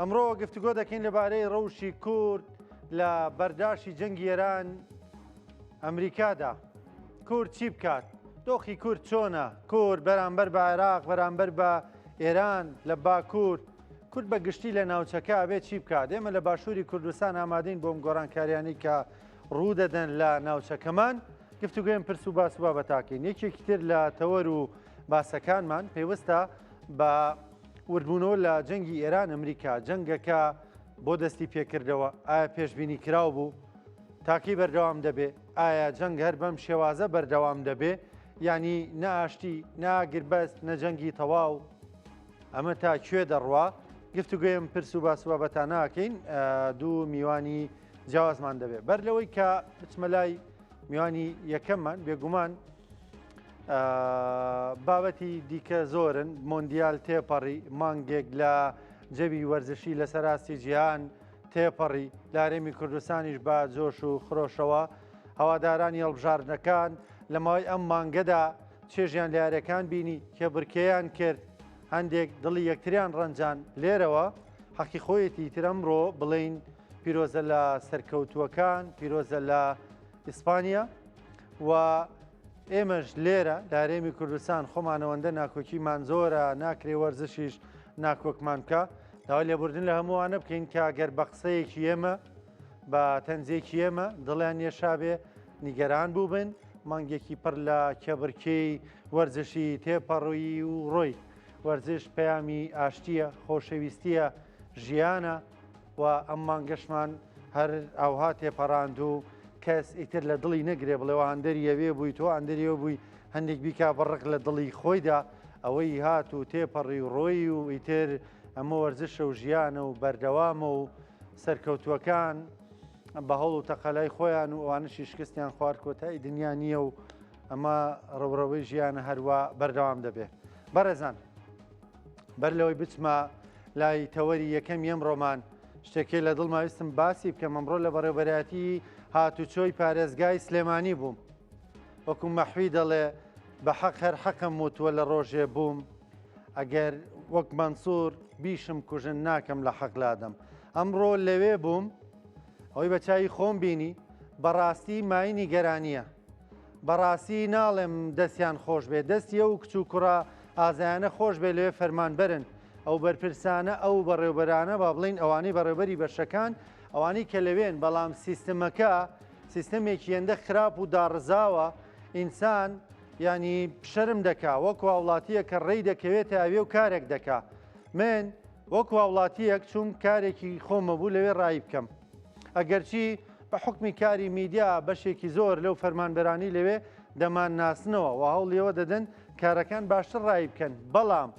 ئەمڕۆ گفتوگۆ دەکەین لەبارەی ڕەوشی کورد لە بەرداشتی جەنگی ئێران ئەمریکادا. کورد چی بکات؟ دۆخی کورد چۆنە؟ کورد بەرامبەر بە عێراق، بەرامبەر بە ئێران لە باکوور، کورد بە گشتی لە ناوچەکە ئەبێ چی بکات؟ ئێمە لە باشووری کوردستان ئامادەین بۆم گۆڕانکاریانی کە ڕوودەدەن لە ناوچەکەمان. گفتوگوێم پرس و باس و بابەتاکەین. یەکێکی تر لە تەوەر و باسەکانمان پێوەستە بە وردبوونەوە لە جەنگی ئێران ئەمریکا. جەنگەکە بۆ دەستی پێکردەوە ئایا پێشبینی کراو بوو؟ تاکی بەردەوام دەبێ؟ ئایا جەنگ هەر بەم شێوازە بەردەوام دەبێ؟ ینی نەئاشتی، ناگربەست، نەجەنگی تەواو، ئەمە تا کوێ دەڕوا؟ گفتوگوێم پرس و باس و بابەتانەکەین. دوو میوانی جیاوازمان دەبێ. بەر لەوەی کە بچمە لای میوانی یەکەممان، بێگومان بابەتی دیکە زۆرن. مۆندیال تێپەڕی، مانگێک لە جەوی وەرزشی لە سەراستی جیهان تێپەڕی، لارێمی کوردستانیش بە جۆش و خرۆشەوە. هەوادارانی هەڵبژاردنەکان لە ماوەی ئەم مانگەدا چێژیان لە یاریەکان بینی کە بڕکێیان کرد، هەندێک دڵی یەکتریان ڕەنجان. لێرەوە حەقی خۆیەتی تر ئەمڕۆ بڵین پیرۆزە لە سەرکەوتووەکان، پیرۆزە لە ئیسپانیا و ئێمەش لێرە لارێمی کوردستان خۆمانەوەندە ناکۆکیمان زۆرە، ناکرێ وەرزشیش ناکۆکمان بکە. داوای لێبوردن لە هەمووانە بکەین کە گەر بە قسەیەکی ئێمە بە تەنزێکی ئێمە دڵیان یێشابێ نیگەران بوو بن. مانگێکی پڕ لە کێبڕکێی وەرزشی تێپەڕووی و ڕۆی. وەرزش پەیامی ئاشتیە، خۆشەویستیە، ژیانە و ئەم مانگەشمان هەر ئاوها تێپەڕاند و کەس ئیتر لە دڵی نەگرێ بڵێەوە ئەندەری ئەوێ بووی تۆ ئەندەریەوە بووی هەندێک بیکا بەڕق لە دڵی خۆیدا ئەوەی هات و تێپەڕی و ڕۆی و ئیتر ئەمە وەرزشە و ژیانە و بەردەوامە و سەرکەوتووەکان بە هەوڵ و تەقەلای خۆیان و ئەوانشی شکستیان خوارد کۆتایی دنیا نییە و ئەمە ڕەوڕەوەی ژیانە هەروە بەردەوام دەبێت. بەڕێزان، بەر لەوەی بچمە لای تەوەری یەکەم ئەم ڕۆمان، شتێکی لە دڵما ویستم باسی بکەم. ئەمڕۆ لە بەڕێوەبەرەتی هاتوچۆی پارێزگای سلێمانی بووم. وەکو مەحوی دەڵێ بە حەق هەر حەقم وتووە لە ڕۆژێ بووم، ئەگەر وەک مەنسوور بیشم کوژن ناکەم لە حەقلادەم. ئەمڕۆ لەوێ بووم، ئەوەی بە چای خۆم بینی بەڕاستی ماینی گەرانیە. بەڕاستی ناڵێم دەستیان خۆش بێ، دەستیە و کچ و کوڕە ئازایانە خۆش بێ لەوێ فەرمان بەرن. ئەو بەرپرسانە، ئەو بەڕێوەبەرانە با بڵین ئەوانەی بەڕێوەبەری بەشەکان، ئەوانەی کە لەوێن، بەڵام سیستەمەکە سیستەمێکی هێندە خراپ و داڕزاوە. ئینسان ینی شەرم دەکا وەکو وڵاتیە کە ڕێی دەکەوێتە ئەوێ و کارێک دەکا. من وەکو وڵاتیەک چوم کارێکی خۆمە بوو لەوێ ڕای بکەم، ئەگەرچی بە حکمی کاری میدیا بەشێکی زۆر لەو فەرمانبەرانی لەوێ دەمان ناسنەوە و هەوڵیەوە دەدەن کارەکان باشتر ڕای بکەن. بەڵام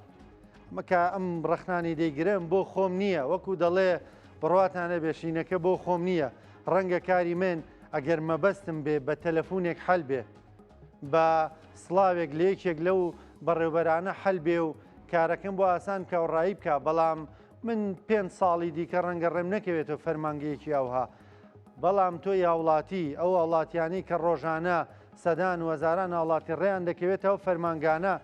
مەکە ئەم ڕەخنانی دەیگرم بۆ خۆم نییە، وەکو دەڵێ بڕواتانە بێشینەکە بۆ خۆم نییە. ڕەنگە کاری من ئەگەر مەبەستم بێ بە تەلەفۆنێک حەل بێ، بە سڵاوێک لە یەکێک لەو بەڕێوەبەرانە حەل بێ و کارەکەم بۆ ئاسان کە و ڕایی بکە. بەڵام من 5 ساڵی دیکە ڕەنگە ڕێم نەکەوێتەوە فەرمانگەیەکی ئەوها. بەڵام تۆ یاوڵاتی، ئەو وڵاتیانی کە ڕۆژانە سەدان و هەزاران وڵاتی ڕێیان دەکەوێتەوە فەرمانگانە،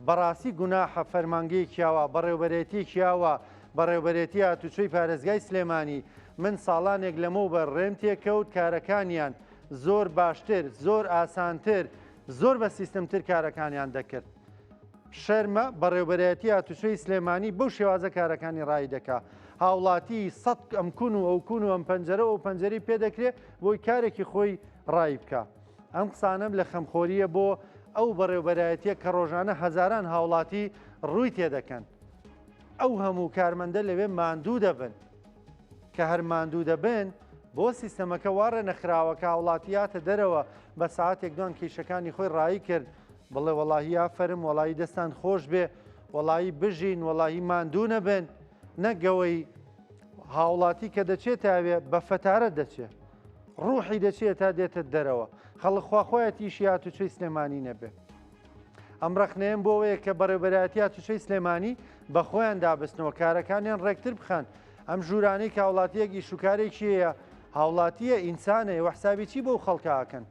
بەڕاستی گوناحە فەرمانگەیەکیاوە، بەڕێوەبەرێتیەکیاوە، بەڕێوەبەرێتی هاتوچۆی پارێزگای سلێمانی. من ساڵانێک لەمە بە ڕێم تێکەوت، کارەکانیان زۆر باشتر، زۆر ئاسانتر، زۆر بە سیستەمتر کارەکانیان دەکرد. شەرمە بەڕێوەبەرێتی هاتوچۆی سلێمانی بەو شێوازە کارەکانی ڕای دەکا. هاوڵاتی سەد ئەم کون و ئەو کون و ئەم پەنجەرە و پەنجەری پێدەکرێت بۆی کارێکی خۆی ڕای بکە. ئەم قسانم لە خەمخۆریە بۆ ئەو بەڕێوەبەرایەتیە کە ڕۆژانە هەزاران هاوڵاتی ڕووی تێدەکەن. ئەو هەموو کارمەندە لەوێ ماندوو دەبن، کە هەر ماندوو دەبن بۆ سیستەمەکە وارە نەخراوەکە هاوڵاتیاتە دەرەوە بە ساعتێک دوان کێشەکانی خۆی ڕایی کرد، بڵێ وەڵاهی ئافەرم، وەڵاهی دەستان خۆش بێ، وەڵاهی بژین، وەڵاهی ماندوو نەبن. نەگەوەی هاوڵاتی کە دەچێت ئاوێ بە فەتارە دەچێت، ڕوحی دەچێت تا دێتە دەرەوە. خەڵک خواخۆیەتیشی هاتوچۆی سلێمانی نەبێ. ئەم ڕەخنەیەم بۆ ئەوەیە کە بەڕێوەبەرایەتی هاتوچۆی سلێمانی بە خۆیان دابستنەوە، کارەکانیان ڕێکتر بخەن. ئەم ژوورانەی کە هاوڵاتیەکی شوکارێکی هەیە، هاوڵاتیە ئینسانەیە، وەحسابی چی بۆ خەڵکاکەن؟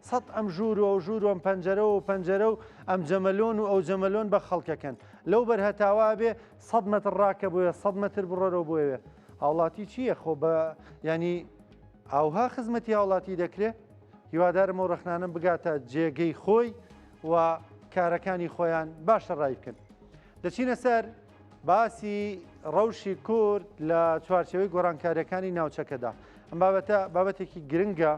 سەد ئەم ژوور و ئەو ژوور و ئەم پەنجەرە و پەنجەرە و ئەم جەمەلۆن و ئەو جەمەلۆن بە خەڵکەکەن. لەو بەرهەتاوا بێ 100 مەتر ڕاکە بۆیە 100 مەتر بڕۆرەوە بۆیە هاوڵاتی چییە خۆ بە ینی ئاوها خزمەتی هاوڵاتی دەکرێت هیوادارم ئەو ڕخنانم بگاتە جێگەی خۆی و کارەکانی خۆیان باشە ڕای بکەن. دەچینە سەر باسی ڕەوشی کورد لە چوارچەوەی گۆڕانکاریەکانی ناوچەکەدا. ئەم بابەتێکی گرنگە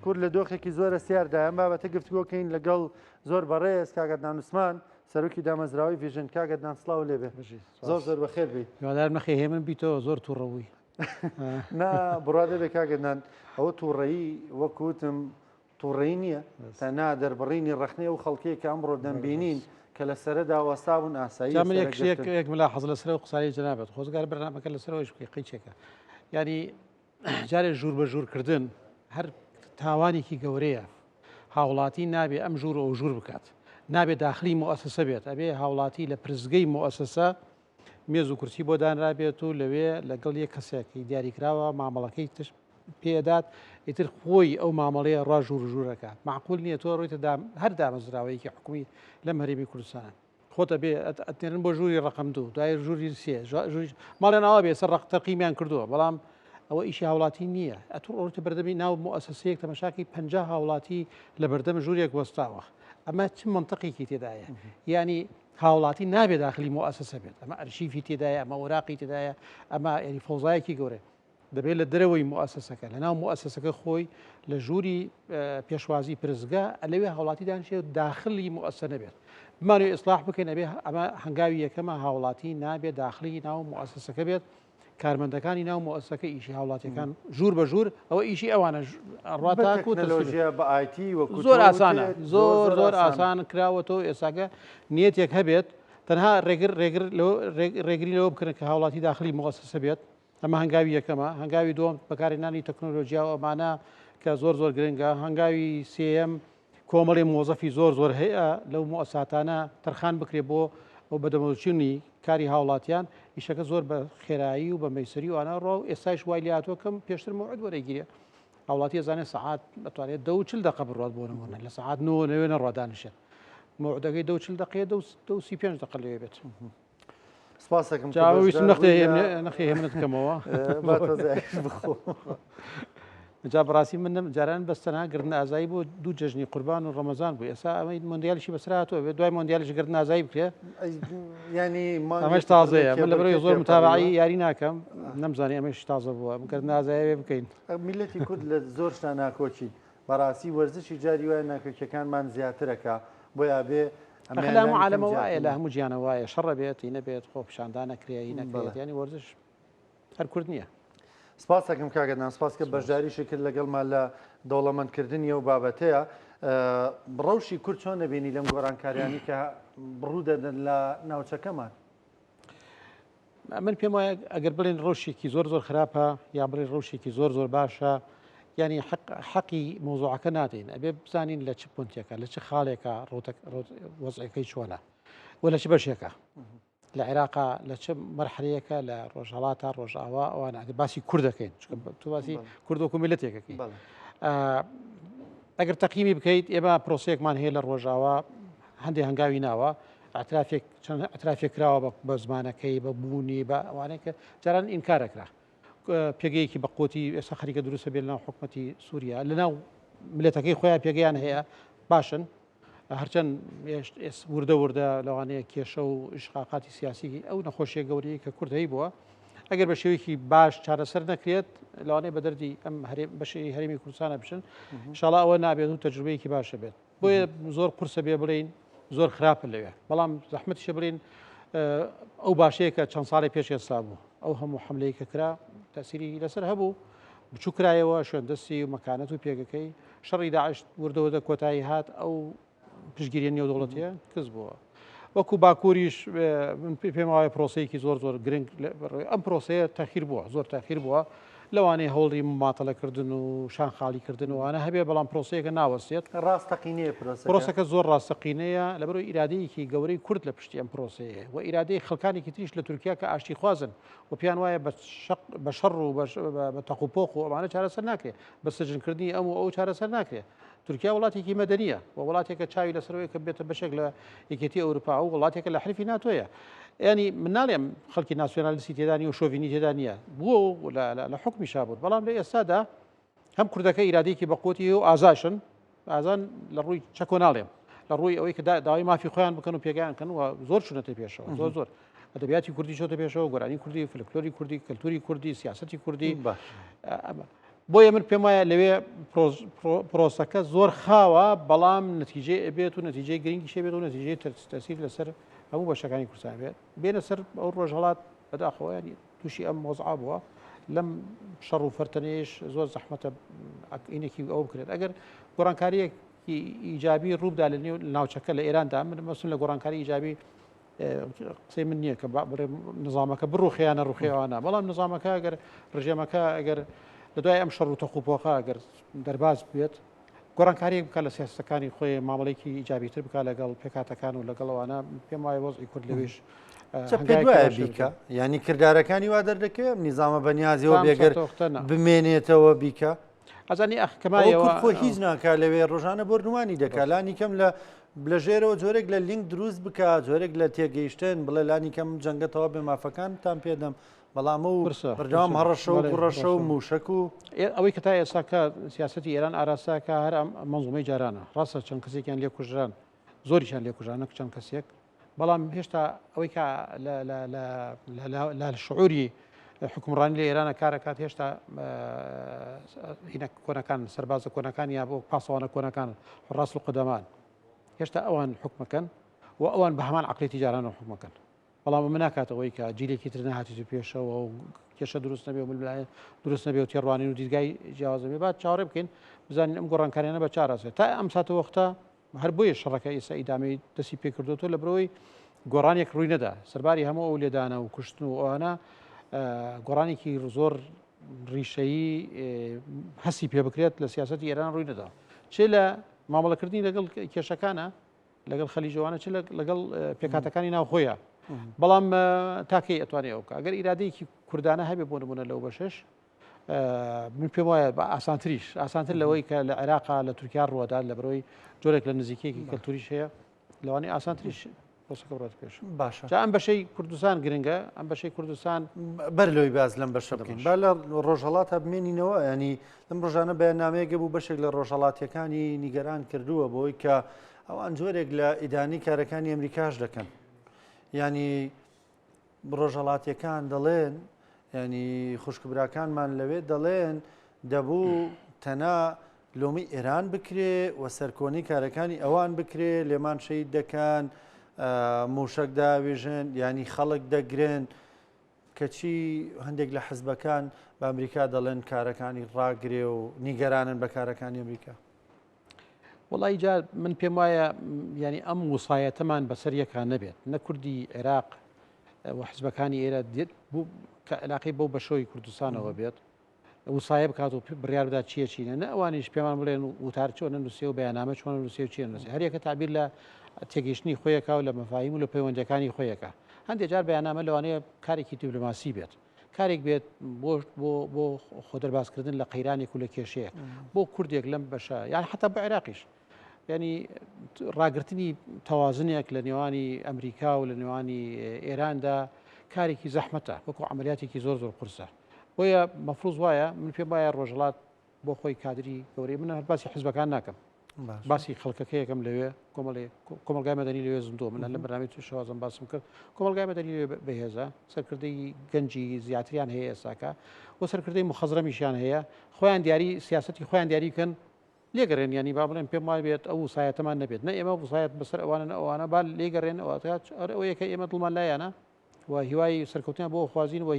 کورد لە دۆخێکی زۆرە سیاردای ئەم بابەتە گفتگۆکەین لەگەڵ زۆر بەڕێز کاگەدنان عوسمان سەرۆکی دامەزراوەی ڤیژن کاگەدنان سڵاو لێبێ زۆر بەخێر بی هیوادارم نەخێ هێمن بیتەوە زۆر تووڕەووی نا بڕادە بێ کاگەدنان ئەوە تووڕەیی وەکوتم تووڕێی نییە تەنا دەربڕینی ڕخنەی و خەڵکەیە کە ئەمڕۆ دەمبینین کە لە سەردا وەستابوون ئاسایی من یەک ملا حەز لەسەر و قساری جەنابەت خۆزگار بەرنامەکە لەسەرەوەش بکەی قیچێکە ینی جارێک ژوور بە ژوورکردن هەر تاوانێکی گەورەیە هاوڵاتی نابێ ئەم ژوور ئەو ژوور بکات نابێت داخلی مؤسسە بێت ئەبێ هاوڵاتی لە پرزگەی مؤسسە مێز و کورسی بۆ دانرابێت و لەوێ لەگەڵ یەک کەسێکی دیاریکراوە مامەڵەکەی پێدات ئیتر خۆی ئەو مامەڵەیە ڕوا ژوور ژوورەکە معقول نییە تۆ ڕۆیتە هەر دامەزراوەیەکی حکومی لەم هەرێمی کوردستان خۆتە بێ ئەتێنن بۆ ژووری ڕقم دوو دوای ژووری سێ ماڵێن ئەوە بێ سەر ڕقتەقیمیان کردووە بەڵام ئەوە ئیشی هاوڵاتی نییە ئەتو ڕۆتە بەردەمی ناو مؤسسەیەک تەمەشاکی 50 هاوڵاتی لە بەردەم ژوورێک وەستاوە ئەمە چ منطقێکی تێدایە ینی هاوڵاتی نابێت داخلی مؤسسە بێت ئەمە ئەرشیفی تێدایە ئەمە وەراقی تێدایە ئەمە ینی فۆزایەکی گەورە دەبێت لە دەرەوەی مؤسسەکە لە ناو مؤسسەکە خۆی لە ژووری پێشوازی پرزگا لەوێ هاوڵاتی دانیشێت داخلی مؤسسە نەبێت بمانوێ ئیسلاح بکەین ئەبێ ئەمە هەنگاوی یەکەمە هاوڵاتی نابێت داخلی ناو مؤسسەکە بێت کارمەندەکانی ناو مؤسسەکە ئیشی هاوڵاتیەکان ژوور بە ژوور ئەوە ئیشی ئەوانە ڕاتاکوتەلۆژیا بە ئایتی زۆر ئاسانە زۆر ئاسان کراوەتەوە ئێساگە نیەتێک هەبێت تەنها ڕێگری لەوە بکردن کە هاوڵاتی داخلی مؤسسە بێت ئەمە هەنگاوی یەکەمە هەنگاوی دووەم بەکارهێنانی تەکنۆلۆژیا و ئەمانە کە زۆر گرنگە هەنگاوی سێەم کۆمەڵی مۆزەفی زۆر هەیە لەو مؤسساتانە تەرخان بکرێت بۆ ئەو بەدەمەچوونی کاری هاوڵاتیان ئیشەکە زۆر بە خێرایی و بە مەیسەری و ئەنا ڕۆ ئێستاش وای لاتوە کەم پێشتر موعد وەرەگیرێ هاوڵاتی زانێت سەعات بەتوانێت 40 دقە بڕات بۆ نمونە لە سەعات 9 نەوێنە ڕادانشێت موعدەکەی 40 دقەیە 35 دقە لەوێ بێت سپاسەکەم ویستم نەخێ هێمنت بکەمەوە جا بەڕاستی من جاران بەستەنا گردن ئازایی بۆ دوو جژنی قوربان و ڕەمەزان بوو ئێستا ئەمەی مۆندیالیشی بەسراتەوە بێت دوای مۆندیالیش گردن ئازایی بکرێ ینی ئەمەش تازەیە من لەبەرەوەی زۆر متابعی یاری ناکەم نەمزانی ئەمەش تازە بووە گردن ئازایی بکەین میلەتی کورد لە زۆر شتان ناکۆچی بەڕاستی وەرزشی جاری وایە ناکۆکیەکانمان زیاترەکە بۆیە بێ ئەخلام عالەمە وایە لە هەموو گیانە وایە شەڕە بێت نەبێت خۆ پیشاندان نەکرێ نەکرێت ینی وەرزش هەر کورد نییە سپاسەکەم کاگەدان سپاس کە بەشداریشی کرد لەگەڵمان لە دەوڵەمەندکردنی ئەو بابەتەیە ڕەوشی کورد چۆن نەبینی لەم گۆڕانکاریانی کە بڕوو دەدەن لە ناوچەکەمان من پێم وایە ئەگەر بڵێن ڕەوشێکی زۆر خراپە یا بڵێن ڕەوشێکی زۆر باشە ینی حەقی مۆزوعەکە نادەین ئەبێ بزانین لە چ پۆنتێکە لە چ خاڵێکە وەزعەکەی چۆنە و لە چ بەشێکە لە عێراقا لە چه مەرحلەیەکە لە ڕۆژهەڵاتە ڕۆژئاوا ئەوانە ئەگەر باسی کورد دەکەین تو باسی کورد وەکو میلەتێکەکەی ئەگەر تەقیمی بکەیت ئێمە پرۆسەیەکمان هەیە لە ڕۆژئاوا هەندێک هەنگاوی ناوە ئەترافێک کراوە بە زمانەکەی بە بوونی بە ئەوانەیە کە جاران ئینکارەکرا پێگەیەکی بە قوتی ئێستا خەریکە دروستە بێت لەناو حکومەتی سووریا لەناو ملەتەکەی خۆیان پێگەیان هەیە باشن هەرچەند وردە لەوانەیە کێشە و ئشقاقاتی سیاسی ئەو نەخۆشیە گەورەی کە کورد هەی بووە ئەگەر بە شێوەیەکی باش چارەسەر نەکرێت لەوانەیە بە دەردی ئەم بەشی هەرێمی کوردستانە بشن ئینشاڵڵا ئەوە نابێت و تەجروبەیەکی باشە بێت بۆیە زۆر قورسە بێ بڵین زۆر خراپە لەوێ بەڵام زەحمەتیشە بڵین ئەو باشەیە کە چەند ساڵی پێش ئێستا بوو ئەو هەموو حملەیە کە کرا تەسیری لەسەر هەبوو بچوو کرایەوە شوێندەستی و مەکانەت و پێگەکەی شەڕی داعش وردەوەدە کۆتایی هات ئەو پشگیری نێودوڵەتیە کەس بووە وەکو باکووریش پێم وایە پرۆسەیەکی زۆر گرنگ ئەم پرۆسەیە تاخیر بووە زۆر تاخیر بووە لەوانەیە هەوڵی مماتەڵەکردن و شان خاڵیکردن وانە هەبێ بەڵام پرۆسەیەکە ناوەستێت ڕاستەقینەیە پرۆسەکە زۆر ڕاستەقینەیە لەبەرەوەی ئیرادەیەکی گەورەی کورد لە پشتی ئەم پرۆسەیە و ئیرادەی خەڵکانێکی تریش لە تورکیا کە ئاشتی خوازن و پیان وایە بە شەڕ و بە تەقوپۆق و ئەمانە چارەسەر ناکرێت بە سەرجنکردنی ئەم و ئەو چارەسەر ناکرێت. تورکیا وڵاتێکی مەدەنیە و وڵاتێکە چاوی لەسەرەوەی کە بێتە بەشێک لە یەکێتی ئەوروپا و وڵاتێکە لە حریفی ناتۆیە. ینی من ناڵێم خەڵکی ناسیۆنالیستی تێدانی و شۆڤینی تێدا نییە بووە لە حکمی شابوت بەڵام لە ئێستادا هەم کوردەکە ئیرادەیەکی بەقوتی و ئازاشن ئازان لە ڕووی چەکۆ ناڵێم لە ڕووی ئەوەی کە داوای مافی خۆیان بکەن و پێگیانکەن و زۆر چونەتە پێشەوە زۆر ئەدەبیاتی کوردی چۆتە پێشەوە گۆرانی کوردی فلکلۆری کوردی کەلتوری کوردی سیاسەتی کوردی بۆیە من پێم وایە لەوێ پرۆسەکە زۆر خاوە بەڵام نەتیجێ ئەبێت و نەتیجەی گرنگی شێبێت و نەتیجەی تەسیر لەسەر هەموو بەشەکانی کوردستان بێت بێنە سەر ئەو ڕۆژهەڵات بەداخەوە ینی تووشی ئەم مۆزعا بووە لەم شەڕ و فەرتەنێش زۆر زەحمەتە عینێکی ئەو بکرێت ئەگەر گۆڕانکاریەکی ئیجابی ڕووبدا لە ناوچەکە لە ئێراندا من مەسون لە گۆڕانکاری ئیجابی قسەی من نییە کە نظامەکە بڕوخیانە ڕوخێوانە بەڵام نظامەکە ئەگەر ڕژێمەکە ئەگەر لە دوای ئەم شەڕ و تەقوپۆخە ئەگەر دەرباز بێت گۆڕانکاریەک بکات لە سیاسەکانی خۆی مامەڵێکی ئیجابیتر بکات لەگەڵ پێکاتەکان و لەگەڵەوانە پێم وایە وەزعی کورد لەوێش پێ بیکە ینی کردارەکانی وا دەردەکەوێت نیزامە بەنیازیەوە بێگەر بمێنێتەوە بیکە ئەزانی ئەخکەمایەوە خۆ هیچ ناکات لەوێ ڕۆژانە بردنوانی دەکات لانی کەم لە ژێرەوە جۆرێک لە لینک دروست بکات جۆرێک لە تێگەیشتن بڵێ لانی کەم جەنگەتەوە بێ مافەکانتان پێدەم بەڵام و بەردەوام هەڕەشە و گوڕەشە و موشک و ئەوەی کە تا ئێستاکە سیاسەتی ئێران ئاراستاکە هەر ئەم مەنزومەی جارانە ڕاستە چەند کەسێکیان لێ کوژران زۆریشان لێ کوژانە چەند کەسێک بەڵام هێشتا ئەوەی کە لە شعوری حکومڕانی لە ئێرانە کارەکات هێشتا کۆنەکان سەربازە کۆنەکان یا بۆ پاسەوانە کۆنەکان ڕاست و قدەمان هێشتا ئەوان حکومەکەن و ئەوان بە هەمان عقلێتی جارانە حکومەکەن بەڵام من ناکاتەوەی کە جیلێکی تر نەهاتی پێشەوە و کێشە دروست نەبێ و دروست نەبێ و تێڕوانین و دیزگای جیاوازەبێ بعد چاوەڕێ بکەین بزانین ئەم گۆڕانکاریانە بە چارەسێت تا ئەم ساتە وەختە هەر بۆیە شەڕەکە ئێستا ئیدامەی دەستی پێکردوەوە لە بەرەوەی گۆڕانێک ڕووی نەدا سەرباری هەموو ئەو لێدانە و کوشتن و ئەوانە گۆڕانێکی زۆر ڕیشەیی هەستی پێ بکرێت لە سیاسەتی ئێران ڕووی نەدا چێ لە مامەڵەکردنی لەگەڵ کێشەکانە لەگەڵ خەلیجەوانە چ لەگەڵ پێکاتەکانی ناوخۆیە بەڵام تاکەی ئەتوانێت ئەوکە ئەگەر ئیرادەیەکی کوردانە هەبێ بۆ نمونە لەو بەشش من پێم وایە بە ئاسانتر لەوەی کە لە عێراقا لە تورکیا ڕوەدا لە بەرەوەی جۆرێک لە نزیکەیەکی کەلتوریش هەیە لەوانەیە ئاسانتریش پرۆسەکە بڕات پێش باشە ئەم بەشەی کوردستان گرنگە ئەم بەشەی کوردستان بەر لەوەی باز لەم بەشە بکەین با لە ڕۆژهەڵاتە بمێنینەوە ینی لەم ڕۆژانە بەیاننامەیەگە بوو بەشێک لە ڕۆژهەڵاتیەکانی نیگەران کردووە بۆی کە ئەوان جۆرێک لە ئیدانی کارەکانی ئەمریکاش دەکەن ینی ڕۆژهەڵاتیەکان دەڵێن ینی خوشکبراکانمان لەوێ دەڵێن دەبوو تەنا لۆمی ئێران بکرێ و سەرکۆنی کارەکانی ئەوان بکرێ لێمان شەید دەکەن موشک داوێژن ینی خەڵک دەگرن کەچی هەندێک لە حزبەکان بە ئەمریکا دەڵێن کارەکانی ڕاگرێ و نیگەرانن بە کارەکانی ئەمریکا وڵی جا من پێم وایە ینی ئەم وسایەتەمان بەسەر یەکان نەبێت نە کوردی عێراق و حزبەکانی ئێرە دێت بوو کە علاقی بەو بەشۆی کوردستانەوە بێت وسایە بکات و بڕیار بدات چیە چینە نە ئەوانیش پێمان بڵێن وتار چۆن نووسێ و بەیانامە چۆن نووسێ و چیە نووسێ هەریەکە تعبیر لە تێگەیشتنی خۆیەکە و لە مەفاهیم و لە پەیوەندەکانی خۆیەکە هەندێک جار بەیانامە لەوانەیە کارێکی دیپلۆماسی بێت کارێک بێت بۆ خۆدەربازکردن لە قەیرانێک و لە کێشەیە بۆ کوردێک لەم بەشە یان حتا بە عێراقیش ینی ڕاگررتنی تەوازنێک لە نێوانی ئەمریکا و لە نێوانی ئێراندا کارێکی زەحمەتە وەکو عملیاتێکی زۆر قورسە بۆیە مەفروض وایە من پێم وایە ڕۆژهەڵات بۆ خۆی کادری گەورەی من هەر باسی حزبەکان ناکەم باسی خەڵکەکە یەکەم لەوێ کۆمەلگای مەدەنی لەوێ زندۆ من لە بەنامەی توشەوازم باسم کرد کۆمەلگای مەدەنی لەوێ بەهێزە سەرکردەی گەنجی زیاتریان هەیە ئێستاکە و سەرکردەی مخەزرەمیشیان هەیە خۆیان دیاری سیاسەتی خۆیان دیاری بکەن لێگەڕێن ینی با بڵێن پێم وای بێت ئەو وسایەتەمان نەبێت نە ئێمە وسایەت بەسەر ئەوانە با لێگەڕێن ئەوە یەکە ئێمە دڵمان لایەنە و هیوای سەرکەوتیان بۆ خوازین و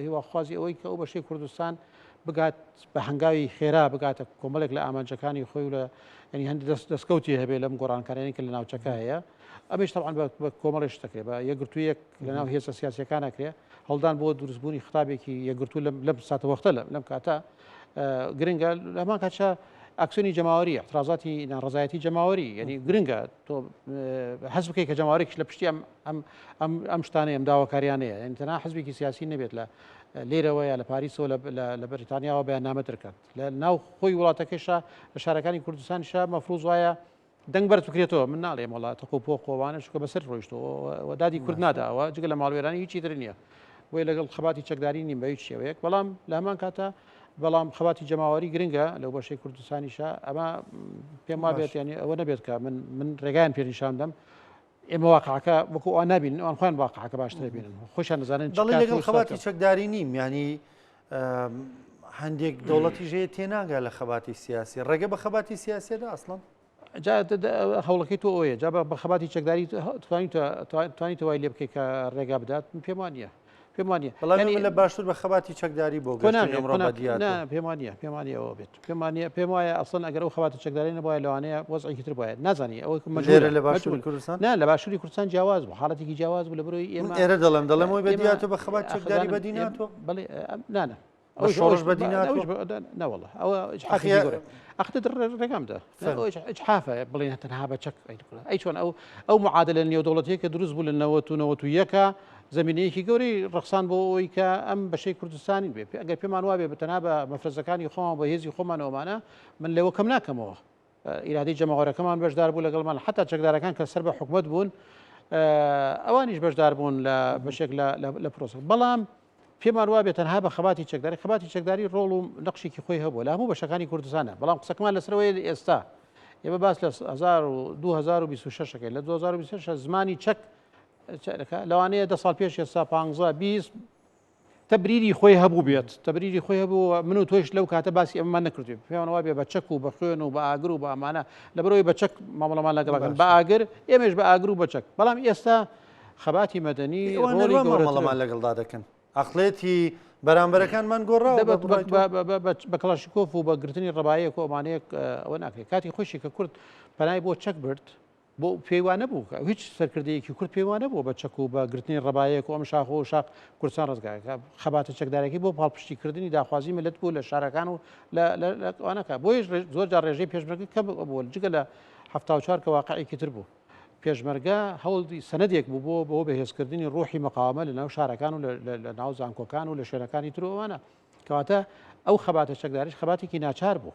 هیواخوازی ئەوەی کە ئەو بەشەی کوردستان بگات بە هەنگاوی خێرا بگاتە کۆمەڵێک لە ئامانجەکانی خۆی و لە ینی هەندی دەستکەوتی هەبێت لەم گۆڕانکارانی کە لە ناوچەکە هەیە ئەمەش تەبعاً بە کۆمەڵێش دەکرێت بە یەکگرتوویەک لە ناو هێزە سیاسیەکان نەکرێت هەڵدان بۆ دروستبوونی خطابێکی یەکگرتوو لەم ساتەوەختە لەم کاتە گرنگە لەمان کاتشە ئەکسیۆنی جەماوەری احترازاتی ناڕزایەتی جەماوەری یعنی گرنگە تۆ حەز بکەی کە جەماوەرێکیش لە پشتی ئەم شتانەیە ئەم داواکاریانەیە یعنی تەنها حزبێکی سیاسی نەبێت لە لێرەوەیە لە پاریسەوە لە بەریتانیاوە بەیاننامە دەکات لە ناو خۆی وڵاتەکەیشە لە شارەکانی کوردستانیشە مەفروض وایە دەنگ بەرز بکرێتەوە من ناڵێم وڵاتە قۆ قۆوانە چکە بەسەر ڕۆیشتەوە دادی کورد ناداوە جگە لە ماڵوێرانی هیچی تر نییە وی لەگەڵ خەباتی چەکداری نیم بە هیچ شێوەیەک بەڵام لە هەمان کاتە بەڵام خەباتی جەماوەری گرنگە لەو بەشەی کوردستانیشە ئەمە پێم وا بێت ینی ئەوە نەبێت کە من ڕێگایان پێنیشان دەم ئێمە واقعەکە وەکو ئەوان نبین ئەوان خۆیان واقعەکە باشتر بینن خۆشیان نزانن دەڵێ لەگەڵ خەباتی چەکداری نیم ینی هەندێک دەوڵەتی ژەیە تێناگە لە خەباتی سیاسی ڕێگە بە خەباتی سیاسیدا ئەسڵان هەوڵەکەی تۆ ئەوەیە جا بە خەباتی چەکداری توانیت وای لێ بکەیت کە ڕێگا بدات پێم وانە پێم وانە بەڵام لە باشتر بە خەباتی چەکداری بۆ پێمانە بێت پێم وایە ئەسڵن ئەگەر ئەو خەباتی چەکداری نەبووە لەوانەیە وەزعێکی تر بایە نازانی ئەوە لێرە لە باشووری کوردستان نه لە باشووری کوردستان جیاواز بوو حاڵەتێکی جیاواز بوو لە بەرەوەی ئێمە ئێرە دەڵێم ئەوی بەدیاتۆ بە خەباتی چەکداری بەدیناتۆ بەڵێ نانە ئەو شۆڕش بەدیناتۆ نەوەڵە ئەوە ئەخت ڕێگامدا حافە بڵێن تەنها بە چەک ئەی چۆن ئەو معادلە نێودەوڵەتەیە کە دروست بوو لە 1991 زمینەیەکی گەوری ڕخسان بۆ ئەوی کە ئەم بەشەی کوردستانی بێ ئەگەر پێمان وابێ بەتەنها بە مەفرەزەکانی خۆمان بە هێزی خۆمانەوەمانە من لەوە کەم ناکەمەوە ئیرادەی جەماوەرەکەمان بەشدار بوو لەگەڵمان حتا چەکدارەکان کە سەر بە حکومەت بوون ئەوانیش بەشدار بوون لە بەشێک لە پرۆسە بەڵام پێمان وابێ تەنها بە خەباتی چەکداری ڕۆڵ و نەقشێکی خۆی هەبوو لە هەموو بەشەکانی کوردستانە بەڵام قسەکەمان لەسەرەوەی ئێستا ئێمە باس لە 2026 لە 2026 زمانی چەک لەوانەیە 10 ساڵ پێش ئێستا 15-20 تەبریری خۆی هەبوو بێت تەبریری خۆی هەبوو من و تۆش لەو کاتە باسی ئەمەمان نەکردوێت پێیان وابێ بە چەک و بە خوێن و بە ئاگر و بە ئەمانە لەبەرەوەی بە چەک مامەڵەمان لەگەڵەکەن بە ئاگر ئێمەش بە ئاگر و بە چەک بەڵام ئێستا خەباتی مەدەنی مامەڵەمان لەگەڵدا دەکەن ئەقلێتی بەرامبەرەکانمان گۆڕاوە بە کلاشیکۆف و بە گرتنی ڕەبایە کۆمانەیەک ئەوە ناکرێت کاتی خۆشی کە کورد پەنای بۆ چەک برد بۆ پێیوانە بوو هیچ سەرکردەیەکی کورد پێیوانە بوو بە چەک و بە گرتنی ڕەبایەک و ئەم شاخۆ و شاق کوردستان ڕزگارەکە خەباتە چەکدارێکی بۆ پاڵپشتیکردنی داخوازی ملت بوو لە شارەکان و لەوانەکە بۆیش زۆر جار ڕێژەی پێشمەرگی کەم بوو جگە لە 74 کە واقعێکی تر بوو پێشمەرگە هەوڵی سەنەدێک بوو بۆ بەهێزکردنی ڕۆحی مەقاومە لە ناو شارەکان و لە ناو زانکۆکان و لە شوێنەکانی ترەوەوانە کەواتە ئەو خەباتە چەکداریش خەباتێکی ناچار بوو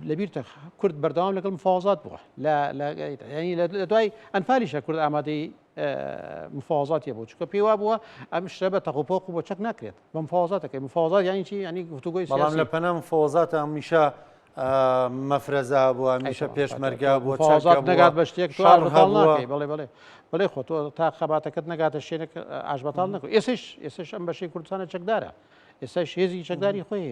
لەبیرتە کورد بەردەوام لەگەڵ مفاوزات بووە لە دوای ئەنفالیشە کورد ئامادەی مفاوزاتیە بوو چکە پێی وا بووە ئەم شتە بە تەقوپۆق و بۆ چەک ناکرێت بە مفاوزاتەکەی مفاوزات یانی چی ینی گفتوگۆی بەڵام لە پەنا مفاوزاتە هەمیشە مەفرەزا بووە هەمیشە پێشمەرگا بووە مفاوزات نەگات بە شتێک بڵێ خۆ تۆ تا خەباتەکەت نەگاتە شوێنێک ئاشبەتاڵ نەکەوت ئێسش ئەم بەشەی کوردستانە چەکدارە ئێستاش هێزی چەکداری خۆی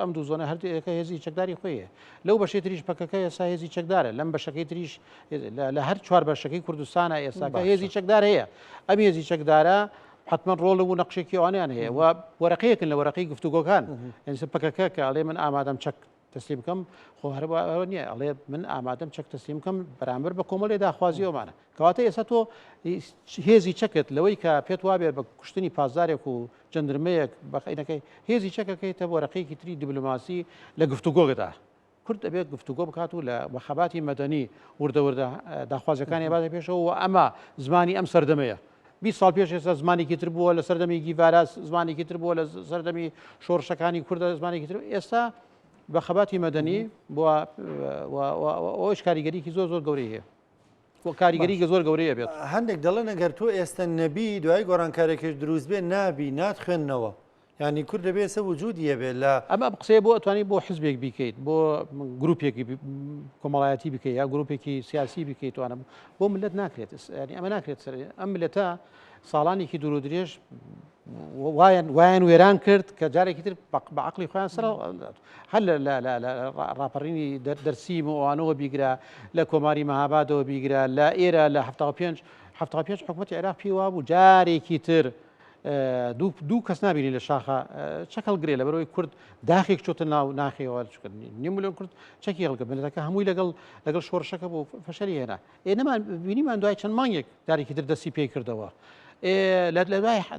ئەم دوو زۆنە هەردەکە هێزی چەکداری خۆیە لەو بەشەی تریش پەکەکە ئێستا هێزی چەکدارە لەم بەشەکەی تریش لە هەر چوار بەشەکەی کوردستانە ئێستاکە هێزی چەکدار هەیە ئەم هێزی چەکدارە حتمما ڕۆڵ و نەقشێکی ئەوانیان هەیە و وەرەقەیەکن لە وەرەقەی گفتوگۆکان پەکەکە کە ئەڵێ من ئامادەم چەک تەسلیم بکەم خۆ هەروە نییە ئەڵێ من ئامادەم چەک تەسلیم بکەم بەرامبەر بە کۆمەڵی داخوازیەوەمانە کەواتە ئێستا تۆ هێزی چەکت لەوەی کە پێت وابێت بە کوشتنی پازدارێک و جەندرمەیەک بەقینەکەی هێزی چەکەکەیتە وەرەقەیەکی تری دیبلۆماسی لە گفتوگۆگەدا کورد دەبێت گفتوگۆ بکات و لە بەخەباتی مەدەنی وردەوردە داخوازەکانی بادە پێشەوە و ئەمە زمانی ئەم سەردەمەیە 20 ساڵ پێش ئێستا زمانێکی تر بووە لە سەردەمی گیڤاراس زمانێکی تر بووە لە سەردەمی شۆڕشەکانی کوردە زمانێکی تر ئێستا بە خەباتی مەدەنی ئەوش کاریگەریکی زۆر گەورەی هەیە کاریگەری زۆر گەورەیە بێت هەندێک دەڵێن ئەگەر تۆ ئێستا نەبی دوای گۆڕانکارێکش دروست بێ نابی ناتخوێننەوە ینی کورد دەبێت سە وجودیە بێت لە ئەمە قسەیە بۆ ئەتوانی بۆ حزبێک بیکەیت بۆ گروپێکی کۆمەڵایەتی بکەیت یا گروپێکی سیاسی بکەیت توانە بۆ ملت ناکرێت ینی ئەمە ناکرێت سەر ئەم ملەتە ساڵانێکی دوور و درێژ وایان وێران کرد کە جارێکی تر بە عقلی خۆیان سەر هەر لە ڕاپەڕینی دەرسیم و ئەوانەوە بیگرا لە کۆماری مەهابادەوە بیگرا لە ئێرە لە 75 حکوومەتی عێراق پێی وابوو جارێکی تر دوو کەس نبینی لە شاخە چەکەڵ گرێ لە بەرەوەی کورد داخێک چۆتە ناو ناخیەوە نیم میلیۆن کورد چەکی هەڵگە بنەتەکە هەمووی لەگەڵ شۆڕشەکە بۆ فەشەری هێنا نەمان بینیمان دوای چەند مانگێک دارێکی تر دەستی پێی کردەوە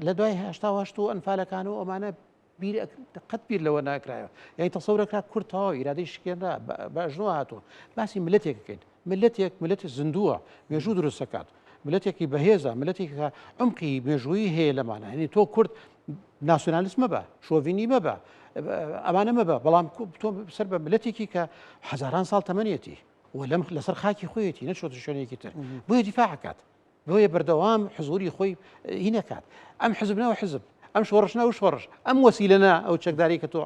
لە دوای هەشتا و ئەنفالەکان و ئەمانە قەت بیر لەوە ناکرایەوە یعنی تەسەورەکرا کورد تەواو ئیرادەی شکێنرا بە ژنەوە هاتووە باسی ملەتێکەکەین ملت زندووە مێژوو دروست دەکات ملەتێکی بەهێزە ملەتێکی عمقی مێژووی هەیە لەمانە هەنی تۆ کورد ناسیۆنالیسم مەبە شۆڤینی مەبە ئەمانە مەبە بەڵام تۆ سەر بە ملەتێکی کە هەزاران ساڵ تەمەنێتی و لەم لەسەر خاکی خۆیەتی نەچۆتە شوێنێکی تر بۆیە دیفاعکات بۆیە بەردەوام حزوری خۆی هی نەکات ئەم حزبنەوە حزب ئەم شۆڕشنا و شۆڕش ئەم وەسیلەنا ئەو چەکداری کە تۆ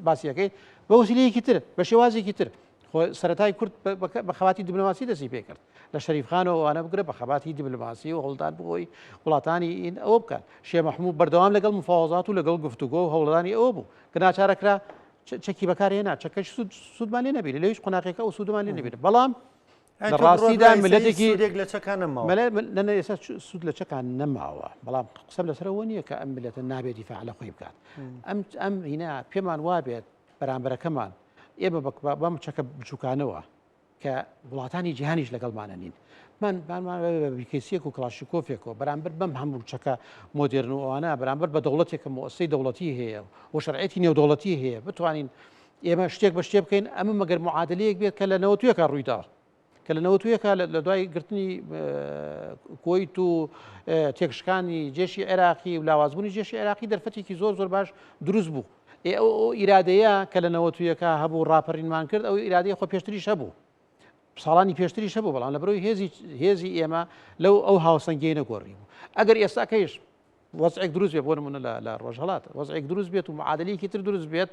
باسیەکەی بە وەسیلەیەکی تر بە شێوازێکی تر سەرەتای کورد بە خەواتی دیبلۆماسی دەستی پێ کرد لە شەریفخانەوە ئەوانە بگرە بە خەباتی دیبلۆماسی و هەوڵدان بۆی وڵاتانی ئین ئەوە بکات شێ مەحموود بەردەوام لەگەڵ مفاوەزات و لەگەڵ گفتوگۆ و هەوڵدانی ئەوە بوو کە ناچارەکرا چەکی بەکارهێنا چەکەش سوودمان لێ نەبیێت لەویش قۆناغێکە ئەو سوودمان لێ نەبێت بەڵام لە ڕاستیدا ملەتێکی لە چەکان ئێستا سوود لە چەکان نەماوە بەڵام قسەم لەسەرەوە نییە کە ئەم ملەتە نابێت دیفاع لە خۆی بکات ئەم هینا پێمان وابێت بەرامبەرەکەمان ئێمە بەم چەکە بچووکانەوە کە وڵاتانی جیهانیش لەگەڵمانە نین بیکەسیەک و کلاشیکۆفێکەوە بەرامبەر بەم هەموو چەکە مۆدرن و ئەوانە بەرامبەر بە دەوڵەتێکە مؤسسەی دەوڵەتی هەیە و شەرعەتی نێودەوڵەتی هەیە بتوانین ئێمە شتێک بە شتێ بکەین ئەمە مەگەر معادلەیەک بێت کە لە نەوەتویەکە ڕوویدا کە لە نەوەتویەکە لە دوای گرتنی کۆیت و تێکشکانی جێشی عێراقی و لاوازبوونی جێشی عێراقی دەرفەتێکی زۆر باش دروست بوو ئەو ئیرادەیە کە لە نەوەتویەکە هەبوو ڕاپەڕینمان کرد ئەو ئیرادەیە خۆ پێشتریش هەبوو ساڵانی پێشتریش هەبوو بەڵام لەبەرەوەی هێزی ئێمە لەو ئەو هاوسەنگەی نەگۆڕی بوو ئەگەر ئێستاکەیش وەزعێک دروست بێت بۆ نمونە لە ڕۆژهەڵات وەزعێک دروست بێت و معادلەیەکی تر دروست بێت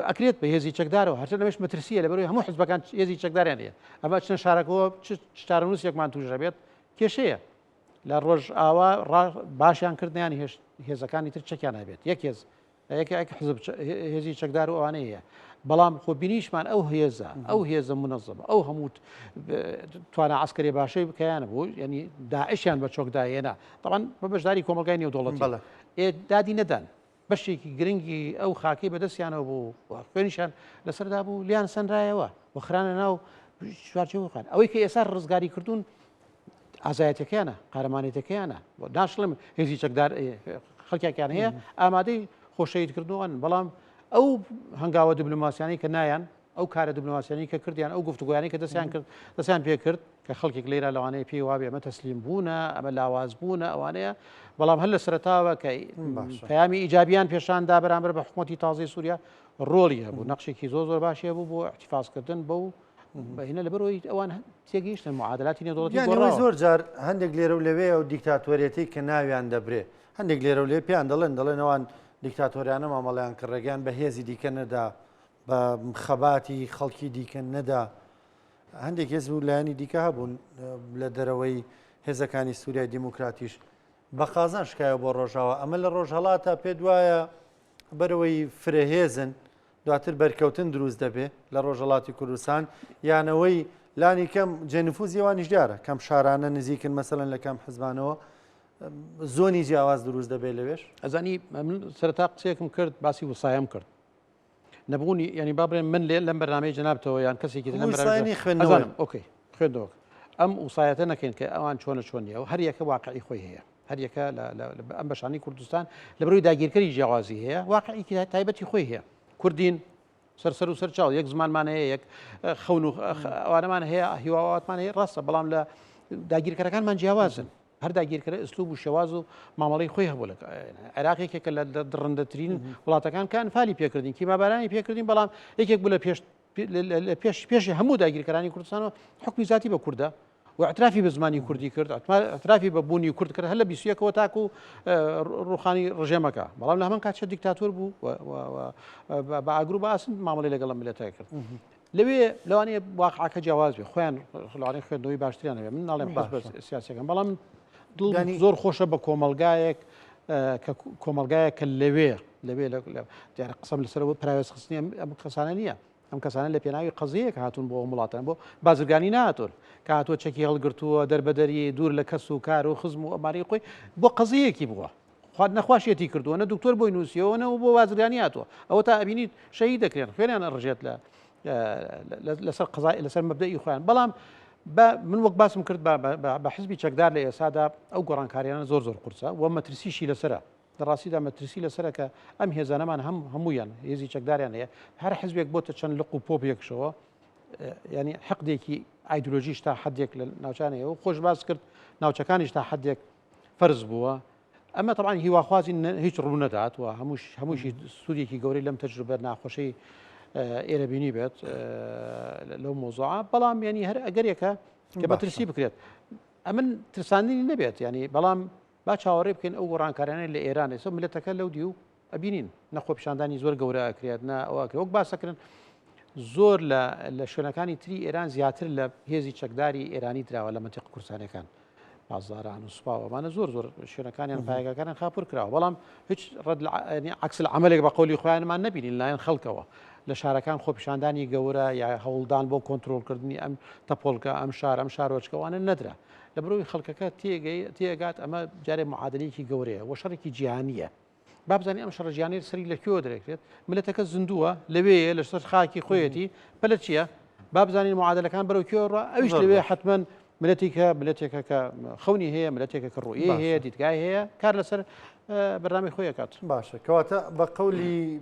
ئەکرێت بە هێزی چەکدارەوە هەرچە لەمەش مەترسیە لەبەرەوەی هەموو حزبەکان هێزی چەکداریان هەیە ئەمە چنە شارەکەەوە شتارەنووسێکمان توش دەبێت کێشەیە لە ڕۆژ ئاوا باشیان کردیان هێزەکانی تر چەکیان هەبێت یەک هێز حزب هێزی چەکدار و ئەوانەیە هەیە بەڵام خۆ بینیشمان ئەو هێزە منەظەمە ئەو هەموو توانە عسکەری باشەی بکەیانە بوو ینی داعشیان بە چۆکداهێنا طبعاً بە بەشداری کۆمەلگای نێودەوڵەتی دادی نەدان بەشێکی گرنگی ئەو خاکەی بەدەستیانەوە بوو خوێنیشان لەسەردا بوو لیان سنرایەوە وەخرانە ناو شوارچەوەخان ئەوەی کە ئێستا ڕزگاری کردوون ئازایەتەکەیانە قارەمانێتەکەیانە ناشڵم هێزی چەکدار خەڵکیان هەیە ئامادەی خۆشەویستکردنەوەن بەڵام ئەو هەنگاوە دیبلۆماسیانی کە نایان ئەو کارە دیبلۆماسیانی کە کردیان ئەو گفتوگویانی کە دەستیان پێ کرد کە خەڵکێک لێرە لەوانەیە پێی وابێ ئەمە تەسلیم بوونە ئەمە لاواز بوونە ئەوانەیە بەڵام هەر لە سەرتاوە کە پەیامی ئیجابیان پێشاندا بەرامبەر بە حکوومەتی تازەی سووریا ڕۆڵی هەبوو نەقشێکی زۆر باشی بوو بۆ احتیفازکردن بەو بەهینە لەبەرەوەی ئەوان تێگەیشتن معادلاتی نێودەوڵەتی زۆر جار هەندێک لێرە و لەوێ و دیکتاتۆریەتی کە ناویان دەبرێ هەندێک لێرە و لێ پێیان دەڵێن ئەوان دیکتاتۆریانە مامەڵیان کڕێگیان بە هێزی دیکە نەدا بە خەباتی خەڵکی دیکە نەدا هەندێک هێز و لایەنی دیکە هەبوون لە دەرەوەی هێزەکانی سووریای دیموکراتیش بە قازان شکایە بۆ ڕۆژاوە ئەمە لە ڕۆژهەڵاتە پێ وایە بەرەوەی فرەهێزن دواتر بەرکەوتن دروست دەبێ لە ڕۆژهەڵاتی کوردستان یانەوەی لانی کەم جێنفوزیەوانیش دیارە کەم شارانە نزیکن مەسەلەن لە کەم حزبانەوە زۆنی جیاواز دروست دەبێت لەوێش ئەزانی سەرەتا قسەیەکم کرد باسی وسایم کرد نەبوونی ینی بابرێن من لێ لەم بەرنامەی جەنابەوە یان کەسێکی ئۆکەی خوێندەوە ئەم وسایەتە نەکەین کە ئەوان چۆنە و هەر یەکە واقعی خۆی هەیە هەر یەکە ئەم بەشانی کوردستان لەبەرەوەی داگیرکەری جیاوازی هەیە واقعی تایبەتی خۆی هەیە کوردین سەر و سەر چاو یەک زمانمان هەیە یەک خەون و ئەوانەمان هەیە هیواواتمان هەیە ڕاستە بەڵام لە داگیرکەرەکانمان جیاوازن هەر داگیرکەرە ئەسلوب و شێواز و مامەڵەی خۆی هەبوو لە عێراقێکێکە لە ڕەندەترین وڵاتەکان کان فالی پێکردین کیمابارانی پێکردین بەڵام یەکێک بوو لە پێشی هەموو داگیرکەرانی کوردستانەوە حکمی ذاتی بە کووردە و اعترافی بە زمانی کوردی کرد اعترافی بە بوونی کورد کرد هەر لە 21ەوە تاکو و ڕوخانی ڕژێمەکە بەڵام لە هەمان کاتچە دیکتاتۆر بوو بە ئاگرو بە ئاسن مامەڵی لەگەڵ ملەتای کرد لەوێ لەوانەیە واقعەکە جیاواز بێ خۆیان لەوانەیە خوێندنەوەی باشتریان هەبێ من ناڵێم سیاسەکەم بەڵام زۆر خۆشە بە کۆمەلگایەک کە لەوێ دیارە قسەم لەسەرەوە پراوێز خستنی ئەم کەسانە نییە ئەم کەسانە لە پێناوی قەزەیەک هاتوون بۆ وڵاتان بۆ بازرگانی نهاتون کە هاتووە چەکی هەڵگرتووە دەربەدەری دوور لە کەس و کار و خزم و ئەماری خۆی بۆ قەزەیەکی بووە خوارد نەخواشیەتی کردووە نە دکتۆر بۆی نووسیەوە بۆ بازرگانی هاتووە ئەوە تا ئەبینیت شەهید دەکرێن خوێنیان ڕژێت لەسەر مەبدەئی خۆیان بەڵام من وەک باسم کرد بە حزبی چەکدار لە ئێسادا ئەو گۆڕانکاریانە زۆر قورسە و مەترسیشی لەسرە لە ڕاستیدا مەترسی لەسرە کە ئەم هێزانەمان هەمویان هێزی چەکداریان هەیە هەر حزبێک بۆتە چەند لق و پۆپێکشەوە ینی حەقدێکی ئایدۆلۆژیش تا حدێک لە ناوچانەیە و خۆش باس کرد ناوچەکانیش تا حدێک فەرز بووە ئەمە طبعاً هیواخوازی هیچ ڕوو نەدات و هەمووشی سوودێکی گەورەی لەم تەجروبە ناخۆشەی ئێرە بینی بێت لەو مۆزوعە بەڵام ینی هەر ئەگەرێکە کە بەترسی بکرێت ئەمن ترساندنی نەبێت ینی بەڵام با چاوەڕێ بکەین ئەو گۆڕانکارانەی لە ئێران ئێستا ملەتەکە لەو دی و ئەبینین نەخۆ پیشاندانی زۆر گەورە ئەکرێت ئەوکە وەک باسەکردن زۆر لە شوێنەکانی تری ئێران زیاتر لە هێزی چەکداری ئێرانی دراوە لە منتیق کوردستانەکان بازاران و سوپاوەمانە زۆر شوێنەکانیان پایگەکانیان خاپور کراوە بەڵام هیچ عکس عملێک بە قولی خۆیانمان نبینین لایەن خەڵکەوە لە شارەکان خۆپیشاندانی گەورە یا هەوڵدان بۆ کۆنتترۆلکردنی ئەم تەپۆلکە ئەم شارۆچکەوانە نەدرا لە بەرەوەی خەڵکەکە تێگات ئەمە جارێ معادلەیەکی گەورەیە وە شەڕێکی جیهانیە بابزانانی ئەم شەڕژیانەی سەری لەکوێوە دەرێکرێت ملەتەکە زیندووە لەوەیە لە سەر خاکی خۆیەتی پەلە چییە بابزانین معادلەکان بەرەو کێوەڕ ئەوش لەوێ حتمما ملەتێکە کە خەونی هەیە ملەتێکە کە ڕۆیە هەیە دیتگای هەیە کار لەسەر بەرنامی خۆی کات باشە کەواتە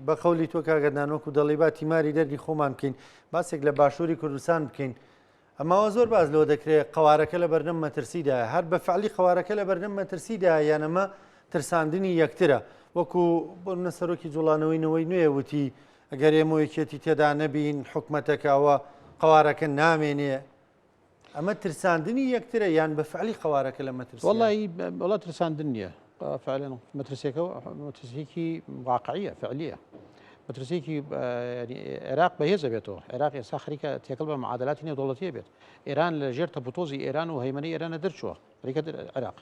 بە قەولی تۆ کاگەدانۆک و دەڵی با تیماری دەردی خۆمان بکەین باسێک لە باشووری کوردستان بکەین ئەماوە زۆر باز لەوە دەکرێت قەوارەکە لە بەرنەم مەترسیدا هەر بە فعلی قەوارەکە لە بەرنەم مەترسیدا یانەمە ترساندنی یەکترە وەکو بۆ نەسەرۆکی جوڵانەوەی نوێ وتی ئەگەر ئێمەوەیەکێتی تێدا نەبین حکومەتەکەوە قەوارەکە نامێنێ ئەمە ترساندنی یەکترە یان بە فعلی قەوارەکە لە مەترسی وڵی ترساندن نییە فعلا مەترسێکە مەترسێکی واقعیە فعلیە مەترسێکی عێراق بەهێزە بێتەوە عێراق ئێستا خەریکە تێکەڵ بە معادلاتی نێودوڵەتیە بێت ئێران لە ژێر تەپوتۆزی ئێران و هەیمەنی ئێرانە دەرچووە عێراق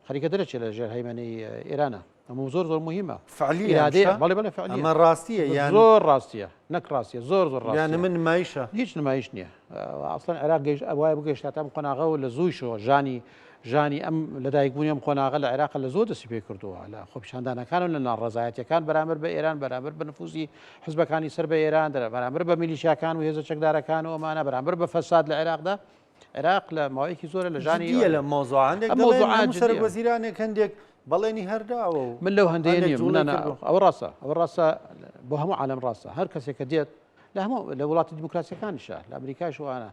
خەریکە دەرەچێت لە ژێر هەیمەنی ئێرانە ئەمە زۆر مهمە فعلی فعلی ئەمە ڕاستیە یان زۆر ڕاستیە نەک ڕاستیە زۆر ڕاستیە یان من نمایشە هیچ نمایش نییە ئەسڵەن عێراق وایە بگەیشتات ئەم قۆناغە و لە زوویشەوە ژانی ئەم لەدایکبوونی ئەم قۆناغە لە عێراق لە زۆر دەستی پێ کردووە لە خۆپیشاندانەکان و لە ناڕەزایەتیەکان بەرامبەر بە ئێران بەرامبەر بە نفوزی حزبەکانی سەر بە ئێران بەرامبەر بە میلیشیاکان و هێزە چەکدارەکان و ئەمانە بەرامبەر بە فەساد لە عێراقدا عێراق لە ماوەیەکی زۆرە لە ژانی لە مۆزوعانێک سەر وەزیرانێک هەندێک بەڵێنی هەرداوە من لەو هەندێک ئەوە ڕاستە بۆ هەموو عالم ڕاستە هەر کەسێکە دێت لە هەموو لە وڵاتی دیموکراسیەکانیشە لە ئەمریکاش وانە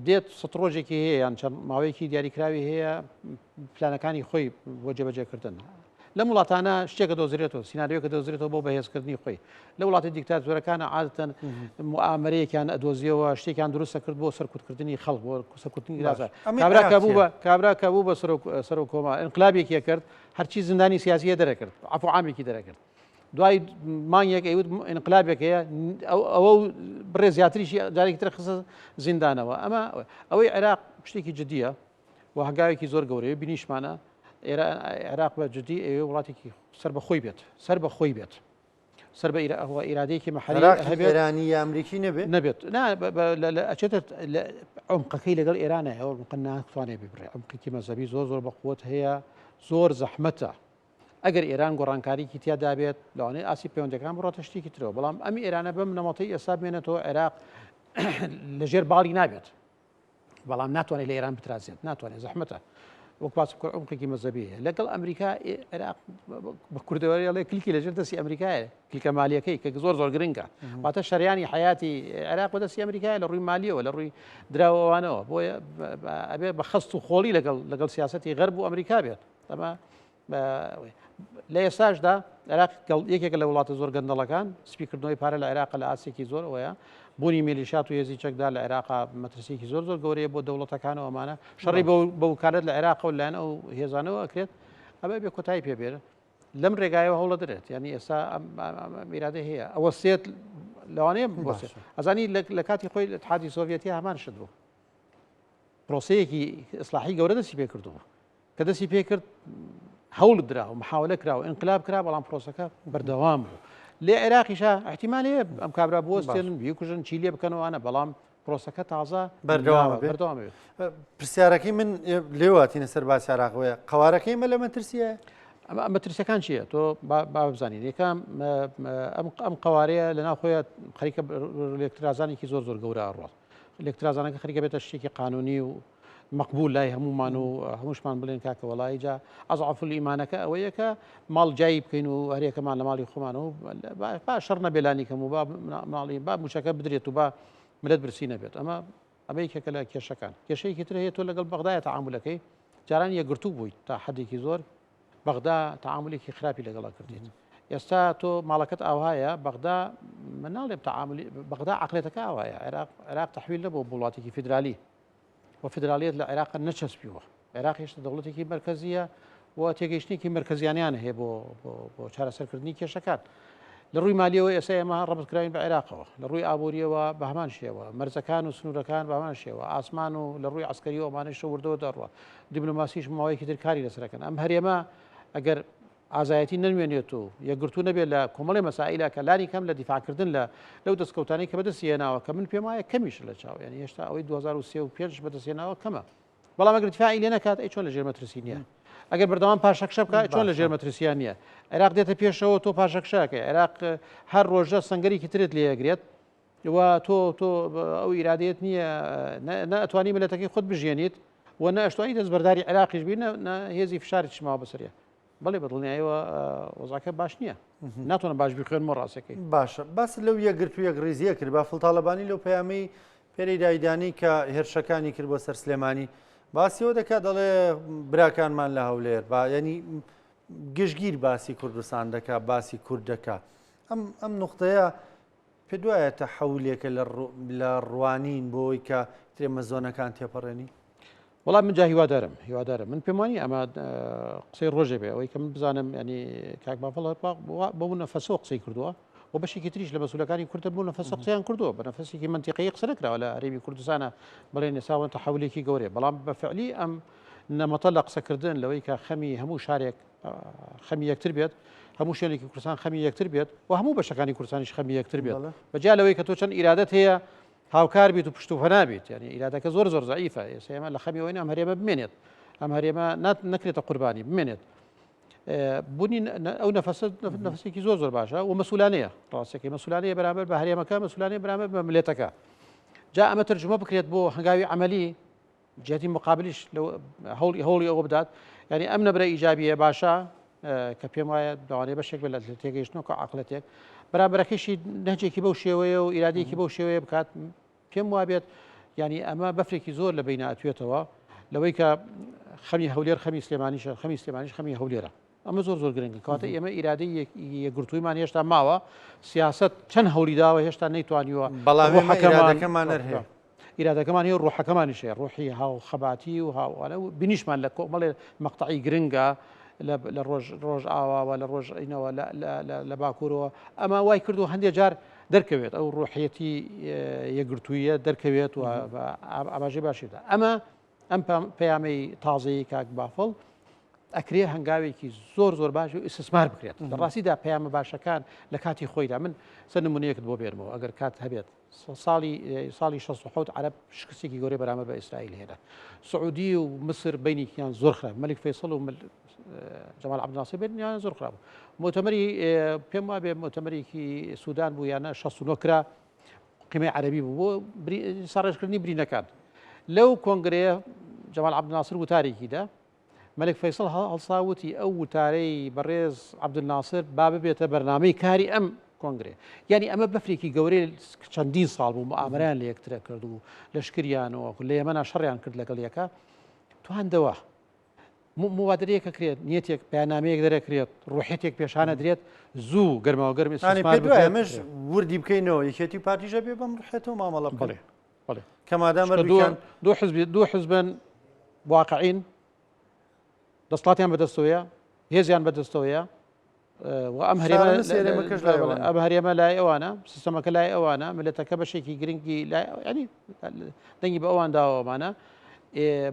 دێت سەد ڕۆژێکی هەیە یان چەند ماوەیەکی دیاریکراوی هەیە پلانەکانی خۆی بۆ جێبەجێکردن لەم وڵاتانە شتێکە دۆزرێتەوە سیناریۆکە دۆزرێتەوە بۆ بەهێزکردنی خۆی لە وڵاتی دیکتاتۆرەکانە عادەتەن موامەرەیەکیان ئەدۆزیەوە شتێکیان دروستە کرد بۆ سەرکوتکردنی خەڵک بۆ سەرکوتنی رازە کابرا بوو بە سەر و کۆما ئینقلابێکیە کرد هەرچی زندانی سیاسیە دەرەکرد عەفو عامێکی دەرەکرد دوای مانگێک ئەیوت ئینقلابێک هەیە ئەوە بڕێ زیاتریشی جارێکی تر خستە زیندانەوە ئەمە ئەوەی عێراق شتێکی جدیە و هەنگاوێکی زۆر گەورەیە بینیشمانە عێراق بە جدی ئەوێ وڵاتێکی سەر بەخۆی بێت سەر بە ئیرادەیەکی مەحەلی ئێرانی یا ئەمریکی نەبێت ئەچێتە عمقەکەی لەگەڵ ئێرانە ئەوە ناتوانێت ببڕێ عمقێکی مەزەبی زۆر بەقوت هەیە زۆر زەحمەتە ئەگەر ئێران گۆڕانکاریکی تیادا بێت لەوانەیە ئاسی پەیوەندەکان بڕاتە شتێکی ترەوە بەڵام ئەمی ئێرانە بەم نەمەڵەتی ئێستا بمێنێتەوە عێراق لەژێر باڵی نابێت بەڵام ناتوانێت لە ئێران بترازێت ناتوانێت زەحمەتە وەک باس بکە عمقێکی مەزەبی هەیە لەگەڵ ئەمریکا عێراق بە کوردەوەریڵێ کلیکی لەژێر دەستی ئەمریکایە کلیکە مالیەکەی کە زۆر گرنگە واتە شەریانی حیاتی عێراق بەدەستی ئەمریکایە لە ڕووی مالیەوە لە ڕووی دراوەوانەوە بۆیە ئەبێ بە خەست و خۆڵی لەگەڵ سیاسەتی غەرب و ئەمریکا بێت ئەمە لە ئێستاشدا عێراق یەکێکە لە وڵاتە زۆر گەندەڵەکان سپیکردنەوەی پارە لە عێراق لە ئاسێکی زۆر ئەوەیە بوونی میلیشیات و هێزی چەکدا لە عێراقا مەترسێکی زۆر گەورەیە بۆ دەوڵەتەکانەوە ئەمانە شەڕی بە وکالەت لە عێراق و لایەن ئەو هێزانەوە ئەکرێت ئەمە بێ کۆتایی پێبێرە لەم ڕێگایەوە هەوڵە دەرێت ینی ئێستا میرادە هەیە ئەوە سێت لەوانەیە ئەزانی لە کاتی خۆی اتحادی سۆڤێتی هەمان شت بوو پرۆسەیەکی ئیسلاحی گەورە دەستی پێ کردووە کە دەستی پێ کرد هەوڵ درا و محاولە کرا و ئینقلاب کرا بەڵام پرۆسەکە بەردەوام بوو لێ عێراقیشە احتیمالەیە ئەم کابرا بوەستێنن بیکوژن چی لێ بکەنەوەوانە بەڵام پرۆسەکە تازە بەردەوام پرسیارەکەی من لێواتینە سەر باسی عێراقەوەیە قەوارەکەی مە لە مەترسیە ئەمە مەترسیەکان چییە تۆ بزانین یەکەم ئەم قەوارەیە لەناو خۆیان خەریکە ئێکترازانێکی زۆر گەورە ئەڕۆڵ الکترازانەکە خەریکە بێتە شتێکی قانونی و مەقبول لای هەمومان و هەمووشمان بڵێن کاکە وەڵی جا ئەزعف الئیمانەکە ئەوەیە کە ماڵ جایی بکەین و هەرێکەمان لە ماڵی خۆمانەوە با شەڕ نەبێلانی کەم و با ماڵی با موچەکە بدرێت و با ملت برسی نەبێت ئەمە یەکێکە لە کێشەکان کێشەیەکی تر هەیە تۆ لەگەڵ بەغدایە تەعاملەکەی جاران یەکگرتوو بوویت تا حدێکی زۆر بەغدا تەعاملێکی خراپی لەگەڵا کردیت ئێستا تۆ ماڵەکەت ئاوایە بەغدا من ناڵێم تەعاملی بەغدا عقلێتەکە ئاوایە عێراق تەحویل نەبوو وڵاتێکی فیدرالی وفدرالیت لە عێراق نەچەسپیوە عێراق هێشتا دەوڵەتێکی مرکزیە و تێگەیشتێکی مرکزیانیان هەیە بۆ چارەسەرکردنی کێشەکان لە ڕووی مالیەوە ئێستا ئێمە ڕەبەتکراین بە عێراقەوە لە ڕووی ئابوووریەوە بە هەمان شێوە مەرزەکان و سنوورەکان بە هەمان شێوە ئاسمان و لە ڕووی عسکەری ئەمانەی شەوردەوە دەڕوە دیبلۆماسیش ماوەیەکی تر کاری لەسەرەکەن ئەم هەرێمە ئەگەر ئازایەتی نەنوێنێت و یەکگرتوو نەبێت لە کۆمەڵی مەسائلە کە لانی کەم لە دیفاعکردن لەو دەستکەوتانی کە بەدەستێناوە کە من پێم وایە کەمیش لە چاو ینی هێشتا ئەوەی 2035 بەدەستێناوە کەمە بەڵام ئەگەر دیفاعی لێ نەکات ئەی چۆن لە ژێر مەترسی نییە ئەگەر بەردەوام پاشەکشە بکات چۆن لە ژێر مەترسیان نییە عێراق دێتە پێشەوە تۆ پاشەکشەکەی عێراق هەر ڕۆژە سنگەرێکی ترت لێ ئەگرێت و تۆ ئەو ئیرادەیەت نییە نەتوانی ملەتەکەی خۆت بژێنیت و نە ئەشتوانی دەستبەرداری عێراقیش بین هێزی فشاری چماوە بەسەریە بەڵێ بەدڵنیایەوە وەزاکە باش نییە ناتوانە باش بخوێنمە ڕاستەکەی باشە باس لەو یەکگرتو یەک ڕێزیە کرد با فڵتاڵەبانی لەو پەیامەی پێری دایدانی کە هێرشەکانی کرد بۆ سەر سلێمانی باسیەوە دەکات دەڵێ براکانمان لە هەولێر ینی گشتگیر باسی کوردستان دەکات باسی کورد دەکات ئەم نقطەیە پێ دوایە تەحەولێکە لە ڕوانین بۆی کە ترێمە زۆنەکان تێپەڕێنی وڵام من جا هیوادارم من پێم وانی ئەمە قسەی ڕۆژێ بێ ئەوەی کە من بزانم ینی کاک بافڵ بۆ نەفەسەوە قسەی کردووە و بەشێکی تریش لە مەسوولەکانی کوردە بوو نەفەسە قسەیان کردووە بە نەفەسێکی منتیقی قسە نەکراوە لە هەرێمی کوردستانە بڵێن ئێساوە تەحەولێکی گەورەیە بەڵام بەفعلی ئەم نەمەتە لە قسەکردن لەوەی کە خەمی هەموو شارێک خەمی یەکتر بێت هەموو شوێنێکی کوردستان خەمی یەکتر بێت و هەموو بەشەکانی کوردستانیش خەمی یەکتر بێت بەجا لەوەی کە تۆ چەند ئیرادەت هەیە هاوکار بیت و پشت و پەنابێت ینی ئیرادەکە زۆر زەعیفە ئێمە لە خەمیەوەی ئەم هەرێمە بمێنێت ئەم هەرێمە نەکرێتە قوربانی بمێنێت بوونی ئەو نەفەسێکی زۆر باشە و مەسوولانەیە ڕاستەکەی مەسوولانەیە بەرامبەر بە هەرێمەکە مەسوولانەیە بەرامبەر بە ملێتەکە جا ئەمە تەرجمە بکرێت بۆ هەنگاوی عملی جهتی مقابلیش هەوڵی ئەوە بدات ینی ئەم نەبرە ئیجابیە باشە کە پێم وایە داوانێ بەشێک بێت لە تێگەیشتنەوە کە عەقڵەتێک بەرامبەرەکەشی نهجێکی بەو شێوەیە و ئیرادەیەکی بەو شێوەیە بکات پێم وابێت ینی ئەمە بەفرێکی زۆر لە بینە ئەتوێتەوە لەوەی کە خەمی هەولێر خەمی سلێمانیشە خەمی سلێمانیش خەمی هەولێرە ئەمە زۆر گرنگە کاتە ئێمە ئیرادەی یەکگرتوویمان هێشتا ماوە سیاست چەند هەوڵی داوە هێشتا نەیتوانیوە بەڵام ئیرادەکەمان هەیە ئیرادەکەمان هەیە ڕوحەکەمانیش هەیە ڕوحی هاوخەباتی و هاوانە و بینیشمان لە کۆمەڵێ مەقتەعی گرنگە لە ڕۆژ ئاواوە لە ڕۆژینەوە لە باکوورەوە ئەمە وای کردو هەندێک جار دەرکەوێت ئەو ڕوحەتی یەکگرتوویە دەرکەوێت و ئاماژەی باشیدا ئەم پەیامەی تازەیی کاک بافڵ ئەکرێ هەنگاوێکی زۆر باش و ئیسسمار بکرێت لە ڕاستیدا پەیامە باشەکان لە کاتی خۆیدا من سەر نمونەیەکت بۆ بێنمەوە ئەگەر کات هەبێت ساڵی 16 عەرەب شکستێکی گەورەی بەرامبەر بە ئیسرائیل هێنا سعودی و مسر بینێکیان زۆر خراپ مەلک فەیسەڵ و جەمال عەبدولناسر بینیان زۆر خراپ مؤتەمەری پێم وابێ مؤتەمەرێکی سوودان بوو یانە 69 کرا قیمەی عەرەبی بوو بۆ سەرڕێژکردنی برینەکان لەو کۆنگرەیە جەمال عەبدولناسر وتارێکیدا مەلک فەیسەڵ هەڵساوتی ئەو وتارەی بەڕێز عەبدولناسر با ببێتە بەرنامەی کاری ئەم کۆنگرێ ینی ئەمە بەفرێکی گەورەی چەندین ساڵ بوو مؤامرەیان لە یەکترە کرد و لەشکریانەوە لە یەمەنا شەڕیان کرد لەگەڵ یەکە توانندەوە موادرەیەکە کرێت نیەتێک پەیامنامەیەک دەرەکرێت ڕوحێتێک پێشانە درێت زوو گەرمەوە گەرمی ئێمەش وردی بکەینەوە یەکێتی پارتیژە بێ بەم ڕوحێتەوە مامەڵە بڵێ کەمادامە دوو حزبن واقعین دەسڵاتیان بەدەستەوەیە هێزیان بەدەستەوەیە و ئەم هەرێمە لای ئەوانە سیستەمەکە لای ئەوانە ملەتەکە بەشێکی گرنگی ینی دەنگی بە ئەوان داوەمانە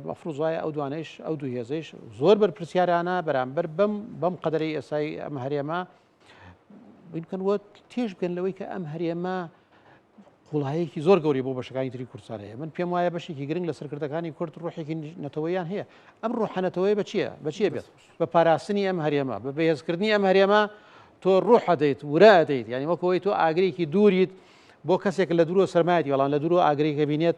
مەفروض وایە ئەو دوانەیش ئەو دوو هێزەیش زۆر بەرپرسیارانە بەرامبەر بەم قەدەرەی ئێسای ئەم هەرێمە بکەنوە تێش بکەن لەوەی کە ئەم هەرێمە قوڵایەکی زۆر گەوری بۆ بەشەکانی تری کوردستان هەیە من پێم وایە بەشێکی گرنگ لە سەرکردەکانی کورد ڕوحێکی نەتەوەیان هەیە ئەم ڕوحەنەتەوەی بەچیە بێت بە پاراستنی ئەم هەرێمە بە بەهێزکردنی ئەم هەرێمە تۆ ڕوح دەیت ورا دەیت ینی وەکەوەی تۆ ئاگرێکی دووریت بۆ کەسێک لە دوورۆ سەرمایەتی وەڵام لە دوورۆ ئاگری کە بینێت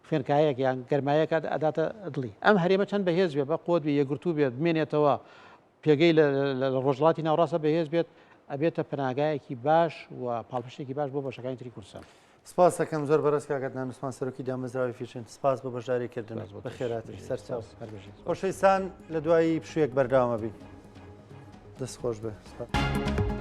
خوێنکایەک یان گەرمایەکە ئەداتە دڵی ئەم هەرێمە چەند بەهێز بێت بە قۆت بێ یەکگرتوو بێت بمێنێتەوە پێگەی لە ڕۆژڵاتی ناوڕاستە بەهێز بێت ئەبێتە پەناگایەکی باش و پاڵپشتێکی باش بۆ بەشەکانی تری کوردستان. سپاس دەکەم زۆر بەڕست کاکەتنان عوسمان سەرۆکی دامەزراوی فیشن سپاس بە بەشداریکردن بە خێراتی سەرچاو خۆشەویستان لە دوایی پشوویەک بەرداوامە بین دەست خۆش بێ.